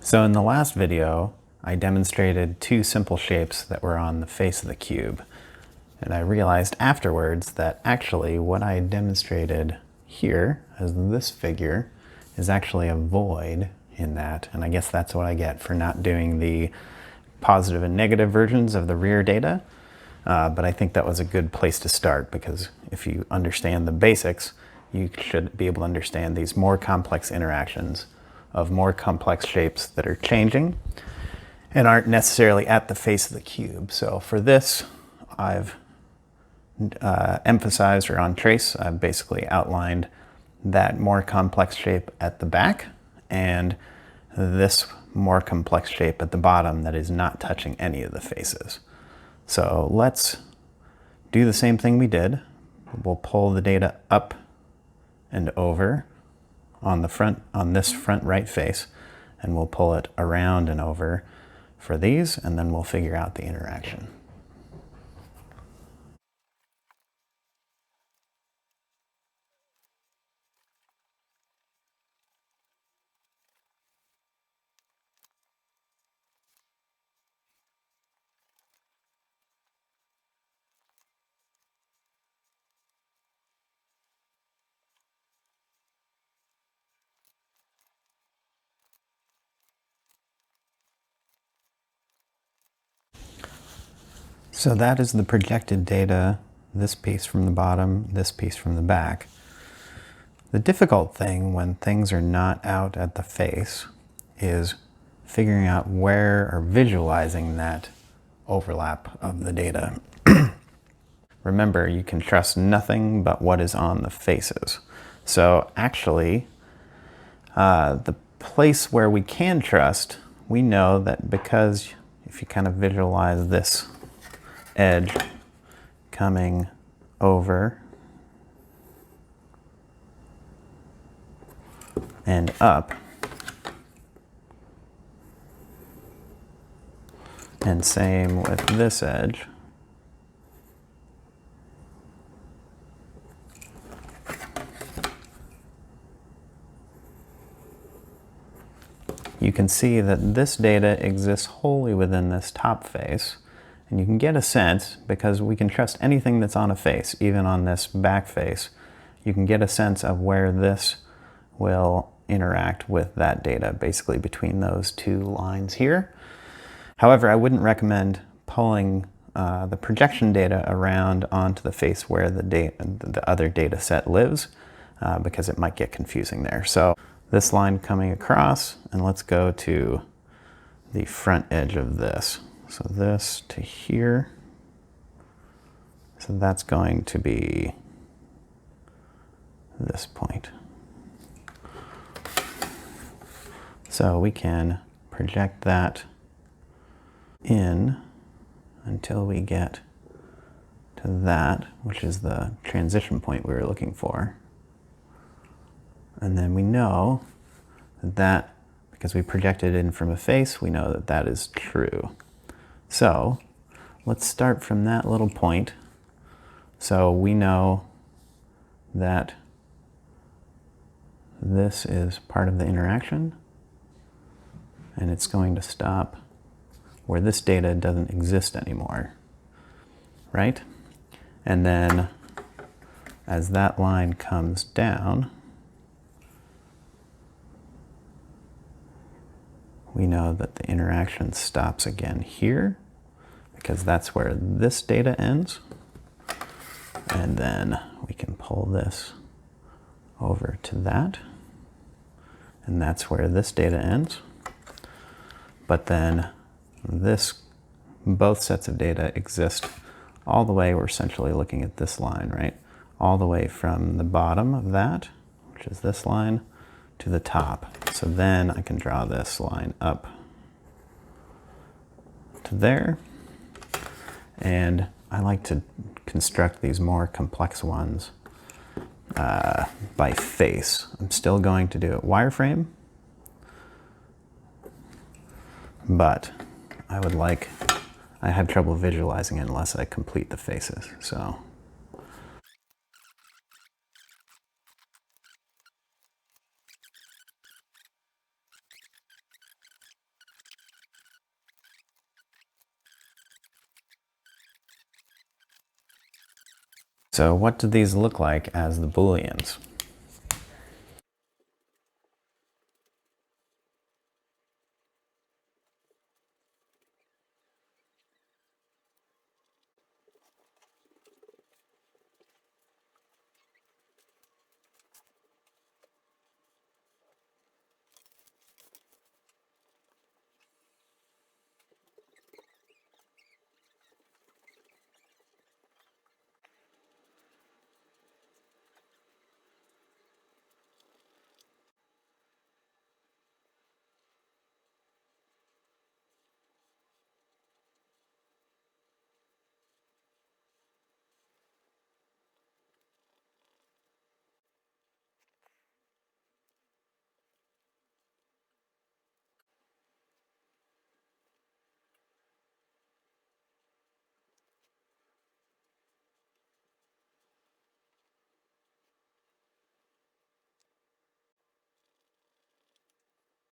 So in the last video, I demonstrated two simple shapes that were on the face of the cube. And I realized afterwards that actually what I demonstrated here as this figure is actually a void in that. And I guess that's what I get for not doing the positive and negative versions of the rear data. But I think that was a good place to start, because if you understand the basics, you should be able to understand these more complex interactions of more complex shapes that are changing and aren't necessarily at the face of the cube. So for this, I've emphasized, or on trace, I've basically outlined that more complex shape at the back and this more complex shape at the bottom that is not touching any of the faces. So let's do the same thing we did. We'll pull the data up and over on the front, on this front right face, and we'll pull it around and over for these, and then we'll figure out the interaction. So that is the projected data, this piece from the bottom, this piece from the back. The difficult thing when things are not out at the face is figuring out where, or visualizing that overlap of the data. Remember, you can trust nothing but what is on the faces. So actually, the place where we can trust, we know that because if you kind of visualize this edge coming over and up, and same with this edge, you can see that this data exists wholly within this top face. And you can get a sense, because we can trust anything that's on a face, even on this back face, you can get a sense of where this will interact with that data, basically between those two lines here. However, I wouldn't recommend pulling the projection data around onto the face where the other data set lives, because it might get confusing there. So this line coming across, and let's go to the front edge of this. So this to here, so that's going to be this point. So we can project that in until we get to that, which is the transition point we were looking for. And then we know that, because we projected in from a face, we know that that is true. So let's start from that little point. So we know that this is part of the interaction, and it's going to stop where this data doesn't exist anymore, right? And then as that line comes down, we know that the interaction stops again here, because that's where this data ends. And then we can pull this over to that, and that's where this data ends. But then both sets of data exist all the way, we're essentially looking at this line, right? All the way from the bottom of that, which is this line, to the top. So then I can draw this line up to there. And I like to construct these more complex ones by face. I'm still going to do it wireframe, but I have trouble visualizing it unless I complete the faces. So So what do these look like as the Booleans?